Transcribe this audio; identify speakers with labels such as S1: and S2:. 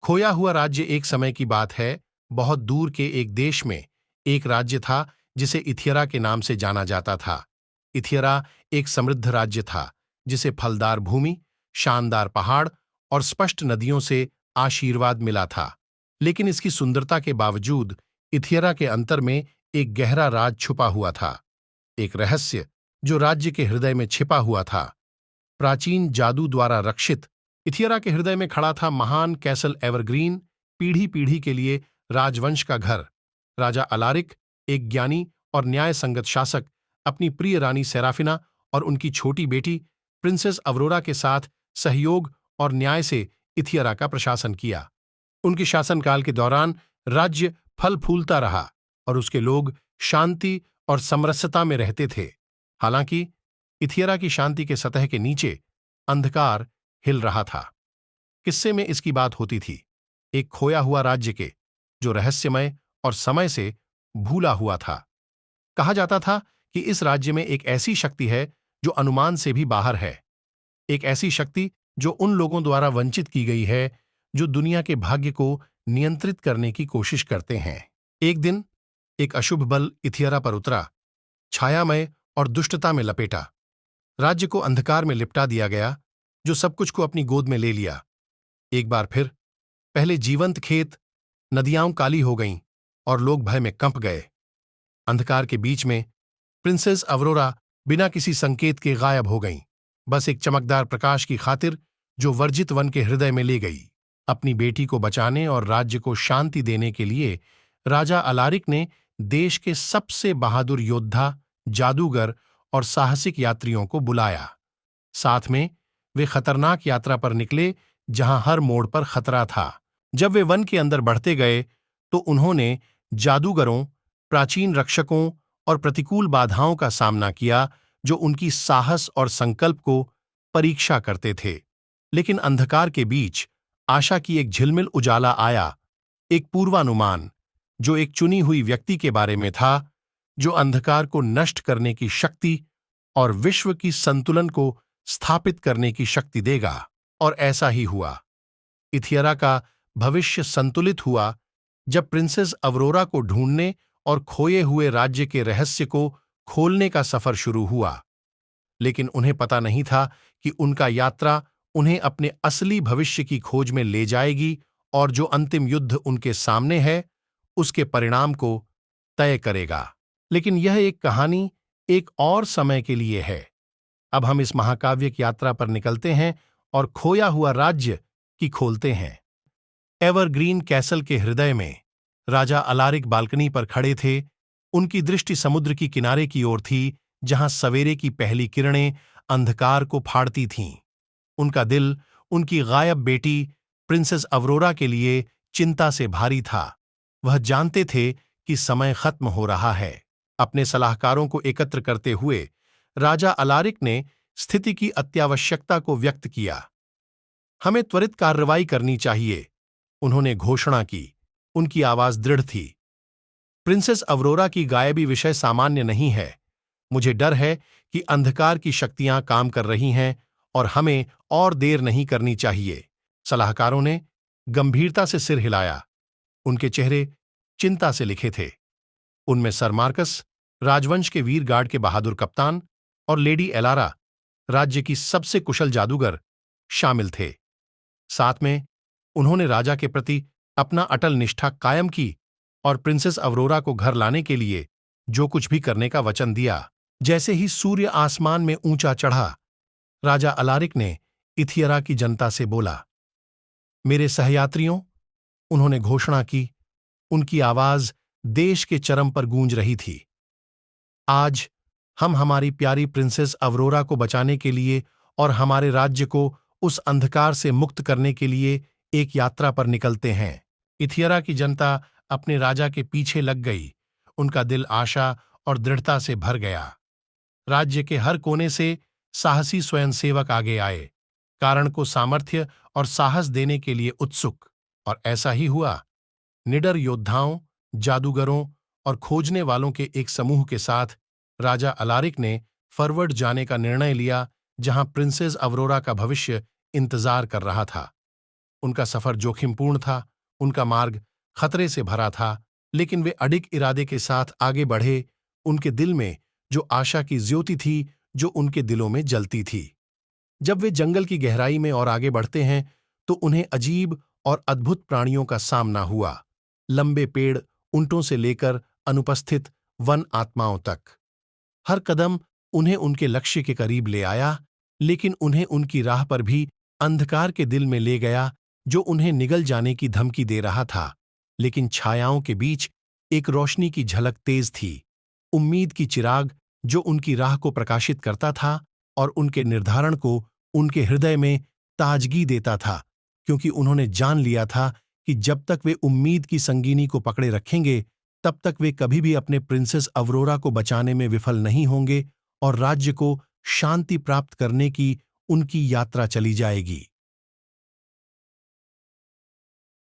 S1: खोया हुआ राज्य एक समय की बात है। बहुत दूर के एक देश में एक राज्य था जिसे इथियरा के नाम से जाना जाता था। इथियरा एक समृद्ध राज्य था जिसे फलदार भूमि, शानदार पहाड़ और स्पष्ट नदियों से आशीर्वाद मिला था। लेकिन इसकी सुंदरता के बावजूद इथियरा के अंतर में एक गहरा राज छुपा हुआ था, एक रहस्य जो राज्य के हृदय में छिपा हुआ था। प्राचीन जादू द्वारा रक्षित इथियरा के हृदय में खड़ा था महान कैसल एवरग्रीन, पीढ़ी पीढ़ी के लिए राजवंश का घर। राजा अलारिक, एक ज्ञानी और न्याय संगत शासक, अपनी प्रिय रानी सेराफिना और उनकी छोटी बेटी प्रिंसेस अवरोरा के साथ सहयोग और न्याय से इथियरा का प्रशासन किया। उनके शासनकाल के दौरान राज्य फल फूलता रहा और उसके लोग शांति और समरसता में रहते थे। हालांकि इथियरा की शांति के सतह के नीचे अंधकार हिल रहा था। किस्से में इसकी बात होती थी, एक खोया हुआ राज्य के, जो रहस्यमय और समय से भूला हुआ था। कहा जाता था कि इस राज्य में एक ऐसी शक्ति है जो अनुमान से भी बाहर है, एक ऐसी शक्ति जो उन लोगों द्वारा वंचित की गई है जो दुनिया के भाग्य को नियंत्रित करने की कोशिश करते हैं। एक दिन एक अशुभ बल इथियरा पर उतरा, छायामय और दुष्टता में लपेटा। राज्य को अंधकार में लिपटा दिया गया, जो सब कुछ को अपनी गोद में ले लिया। एक बार फिर पहले जीवंत खेत, नदियां काली हो गईं और लोग भय में कंप गए। अंधकार के बीच में प्रिंसेस अवरोरा बिना किसी संकेत के गायब हो गईं, बस एक चमकदार प्रकाश की खातिर जो वर्जित वन के हृदय में ले गई। अपनी बेटी को बचाने और राज्य को शांति देने के लिए राजा अलारिक ने देश के सबसे बहादुर योद्धा, जादूगर और साहसिक यात्रियों को बुलाया। साथ में वे खतरनाक यात्रा पर निकले जहां हर मोड़ पर खतरा था। जब वे वन के अंदर बढ़ते गए तो उन्होंने जादूगरों, प्राचीन रक्षकों और प्रतिकूल बाधाओं का सामना किया जो उनकी साहस और संकल्प को परीक्षा करते थे। लेकिन अंधकार के बीच आशा की एक झिलमिल उजाला आया, एक पूर्वानुमान जो एक चुनी हुई व्यक्ति के बारे में था, जो अंधकार को नष्ट करने की शक्ति और विश्व की संतुलन को स्थापित करने की शक्ति देगा। और ऐसा ही हुआ। इथियरा का भविष्य संतुलित हुआ जब प्रिंसेस अवरोरा को ढूंढने और खोए हुए राज्य के रहस्य को खोलने का सफर शुरू हुआ। लेकिन उन्हें पता नहीं था कि उनका यात्रा उन्हें अपने असली भविष्य की खोज में ले जाएगी और जो अंतिम युद्ध उनके सामने है उसके परिणाम को तय करेगा। लेकिन यह एक कहानी एक और समय के लिए है। अब हम इस महाकाव्यिक यात्रा पर निकलते हैं और खोया हुआ राज्य की खोलते हैं। एवरग्रीन कैसल के हृदय में राजा अलारिक बालकनी पर खड़े थे। उनकी दृष्टि समुद्र की किनारे की ओर थी, जहां सवेरे की पहली किरणें अंधकार को फाड़ती थीं। उनका दिल उनकी गायब बेटी प्रिंसेस अवरोरा के लिए चिंता से भारी था। वह जानते थे कि समय खत्म हो रहा है। अपने सलाहकारों को एकत्र करते हुए राजा अलारिक ने स्थिति की अत्यावश्यकता को व्यक्त किया। हमें त्वरित कार्रवाई करनी चाहिए, उन्होंने घोषणा की। उनकी आवाज दृढ़ थी। प्रिंसेस अवरोरा की गायबी विषय सामान्य नहीं है। मुझे डर है कि अंधकार की शक्तियां काम कर रही हैं और हमें और देर नहीं करनी चाहिए। सलाहकारों ने गंभीरता से सिर हिलाया। उनके चेहरे चिंता से लिखे थे। उनमें सर मार्कस, राजवंश के वीर गार्ड के बहादुर कप्तान, और लेडी एलारा, राज्य की सबसे कुशल जादूगर, शामिल थे। साथ में उन्होंने राजा के प्रति अपना अटल निष्ठा कायम की और प्रिंसेस अवरोरा को घर लाने के लिए जो कुछ भी करने का वचन दिया। जैसे ही सूर्य आसमान में ऊंचा चढ़ा, राजा अलारिक ने इथियरा की जनता से बोला, मेरे सहयात्रियों, उन्होंने घोषणा की। उनकी आवाज देश के चरम पर गूंज रही थी। आज हम हमारी प्यारी प्रिंसेस अवरोरा को बचाने के लिए और हमारे राज्य को उस अंधकार से मुक्त करने के लिए एक यात्रा पर निकलते हैं। इथियरा की जनता अपने राजा के पीछे लग गई। उनका दिल आशा और दृढ़ता से भर गया। राज्य के हर कोने से साहसी स्वयंसेवक आगे आए, कारण को सामर्थ्य और साहस देने के लिए उत्सुक। और ऐसा ही हुआ। निडर योद्धाओं, जादूगरों और खोजने वालों के एक समूह के साथ राजा अलारिक ने फॉरवर्ड जाने का निर्णय लिया, जहां प्रिंसेस अवरोरा का भविष्य इंतजार कर रहा था। उनका सफर जोखिमपूर्ण था, उनका मार्ग खतरे से भरा था, लेकिन वे अडिग इरादे के साथ आगे बढ़े, उनके दिल में जो आशा की ज्योति थी, जो उनके दिलों में जलती थी। जब वे जंगल की गहराई में और आगे बढ़ते हैं, तो उन्हें अजीब और अद्भुत प्राणियों का सामना हुआ। लंबे पेड़, ऊंटों से लेकर अनुपस्थित वन आत्माओं तक। हर कदम उन्हें उनके लक्ष्य के करीब ले आया, लेकिन उन्हें उनकी राह पर भी अंधकार के दिल में ले गया, जो उन्हें निगल जाने की धमकी दे रहा था। लेकिन छायाओं के बीच एक रोशनी की झलक तेज थी, उम्मीद की चिराग जो उनकी राह को प्रकाशित करता था और उनके निर्धारण को उनके हृदय में ताजगी देता था, क्योंकि उन्होंने जान लिया था कि जब तक वे उम्मीद की संगीनी को पकड़े रखेंगे, तब तक वे कभी भी अपने प्रिंसेस अवरोरा को बचाने में विफल नहीं होंगे और राज्य को शांति प्राप्त करने की उनकी यात्रा चली जाएगी।